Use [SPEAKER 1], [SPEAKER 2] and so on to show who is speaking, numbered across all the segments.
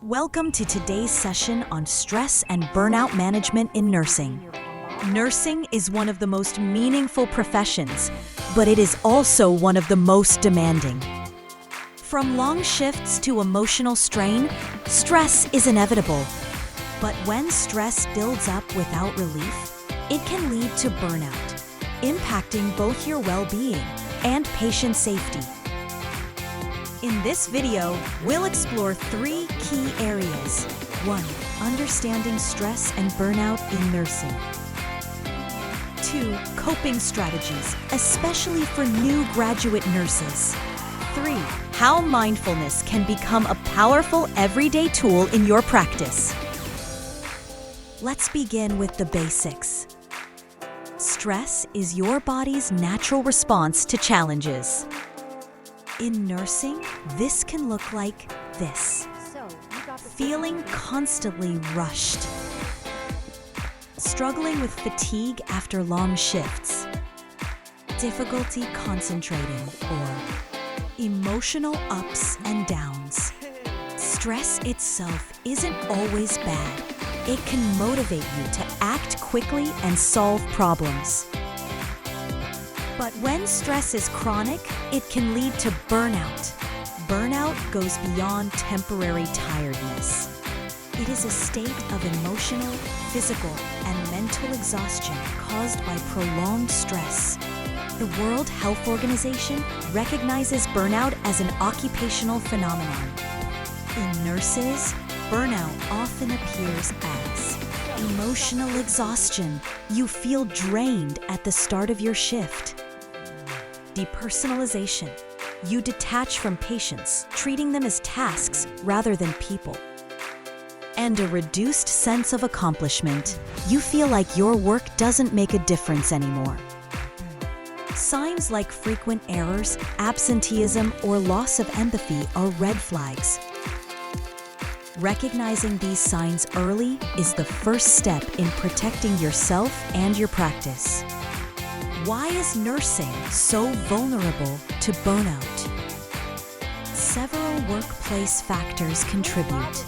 [SPEAKER 1] Welcome to today's session on stress and burnout management in nursing. Nursing is one of the most meaningful professions, but it is also one of the most demanding. From long shifts to emotional strain, stress is inevitable. But when stress builds up without relief, it can lead to burnout, impacting both your well-being and patient safety. In this video, we'll explore 3 key areas. 1. Understanding stress and burnout in nursing. 2. Coping strategies, especially for new graduate nurses. 3. How mindfulness can become a powerful everyday tool in your practice. Let's begin with the basics. Stress is your body's natural response to challenges. In nursing, this can look like this. Feeling constantly rushed. Struggling with fatigue after long shifts. Difficulty concentrating, or emotional ups and downs. Stress itself isn't always bad. It can motivate you to act quickly and solve problems. But when stress is chronic, it can lead to burnout. Burnout goes beyond temporary tiredness. It is a state of emotional, physical, and mental exhaustion caused by prolonged stress. The World Health Organization recognizes burnout as an occupational phenomenon. In nurses, burnout often appears as emotional exhaustion. You feel drained at the start of your shift. Depersonalization. You detach from patients, treating them as tasks rather than people. And a reduced sense of accomplishment. You feel like your work doesn't make a difference anymore. Signs like frequent errors, absenteeism, or loss of empathy are red flags. Recognizing these signs early is the first step in protecting yourself and your practice. Why is nursing so vulnerable to burnout? Several workplace factors contribute.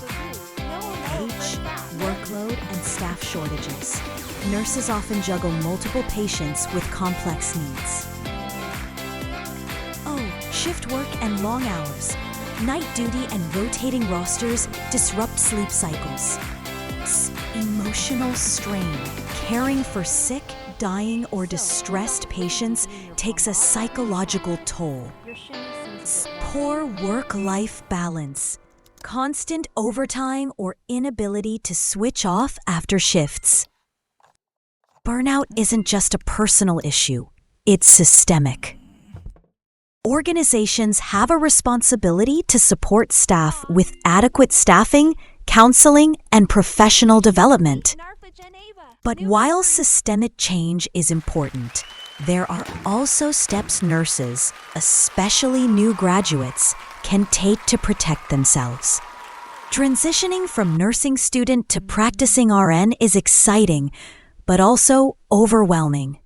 [SPEAKER 1] Age, workload, and staff shortages. Nurses often juggle multiple patients with complex needs. Shift work and long hours. Night duty and rotating rosters disrupt sleep cycles. Emotional strain. Caring for sick, dying, or distressed patients takes a psychological toll. Poor work-life balance. Constant overtime or inability to switch off after shifts. Burnout isn't just a personal issue, it's systemic. Organizations have a responsibility to support staff with adequate staffing, counseling, and professional development. But while systemic change is important, there are also steps nurses, especially new graduates, can take to protect themselves. Transitioning from nursing student to practicing RN is exciting, but also overwhelming.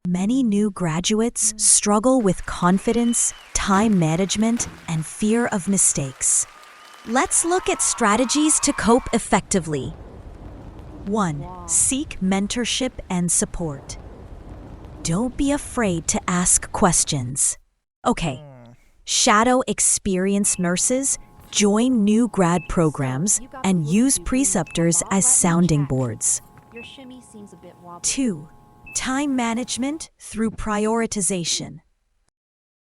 [SPEAKER 1] Many new graduates struggle with confidence, time management, and fear of mistakes. Let's look at strategies to cope effectively. 1. Seek mentorship and support. Don't be afraid to ask questions. Shadow experienced nurses, join new grad programs, and use preceptors as sounding boards. 2. Time management through prioritization.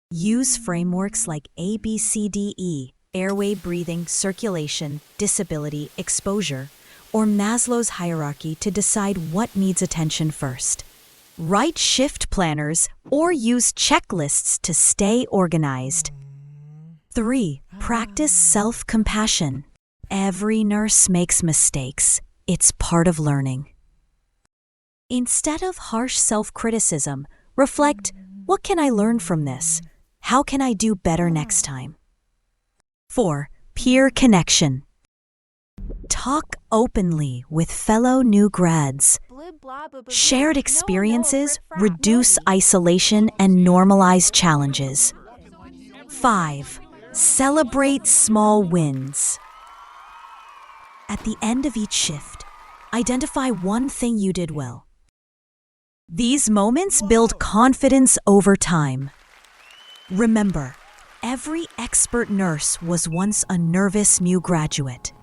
[SPEAKER 1] Use frameworks like ABCDE, airway, breathing, circulation, disability, exposure, or Maslow's hierarchy to decide what needs attention first. Write shift planners or use checklists to stay organized. 3. Practice self-compassion. Every nurse makes mistakes. It's part of learning. Instead of harsh self-criticism, reflect, what can I learn from this? How can I do better next time? 4. Peer connection. Talk openly with fellow new grads. Shared experiences reduce isolation and normalize challenges. 5. Celebrate small wins. At the end of each shift, identify one thing you did well. These moments build confidence over time. Remember, every expert nurse was once a nervous new graduate.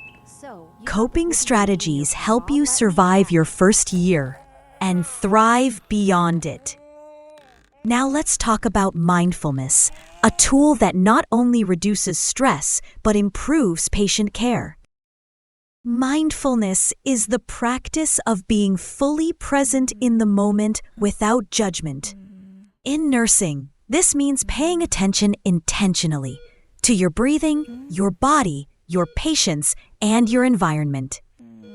[SPEAKER 1] Coping strategies help you survive your first year and thrive beyond it. Now let's talk about mindfulness, a tool that not only reduces stress but improves patient care. Mindfulness is the practice of being fully present in the moment without judgment. In nursing, this means paying attention intentionally to your breathing, your body, your patients, and your environment.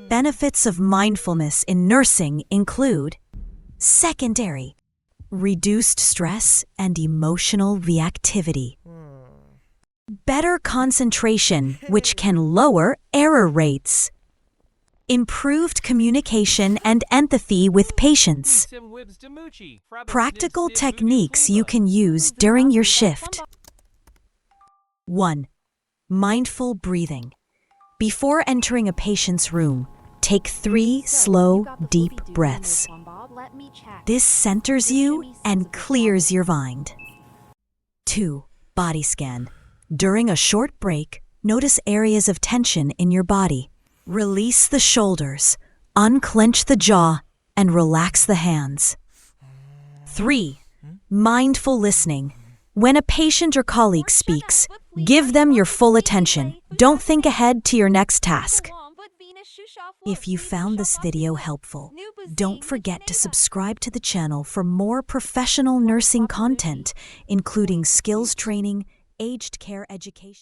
[SPEAKER 1] Benefits of mindfulness in nursing include secondary, reduced stress and emotional reactivity. Better concentration, which can lower error rates. Improved communication and empathy with patients. Practical techniques you can use during your shift. 1. Mindful breathing. Before entering a patient's room, take 3 slow, deep breaths. This centers you and clears your mind. 2. Body scan. During a short break, notice areas of tension in your body. Release the shoulders, unclench the jaw, and relax the hands. 3. Mindful listening. When a patient or colleague speaks, give them your full attention. Don't think ahead to your next task. If you found this video helpful, don't forget to subscribe to the channel for more professional nursing content, including skills training, aged care education.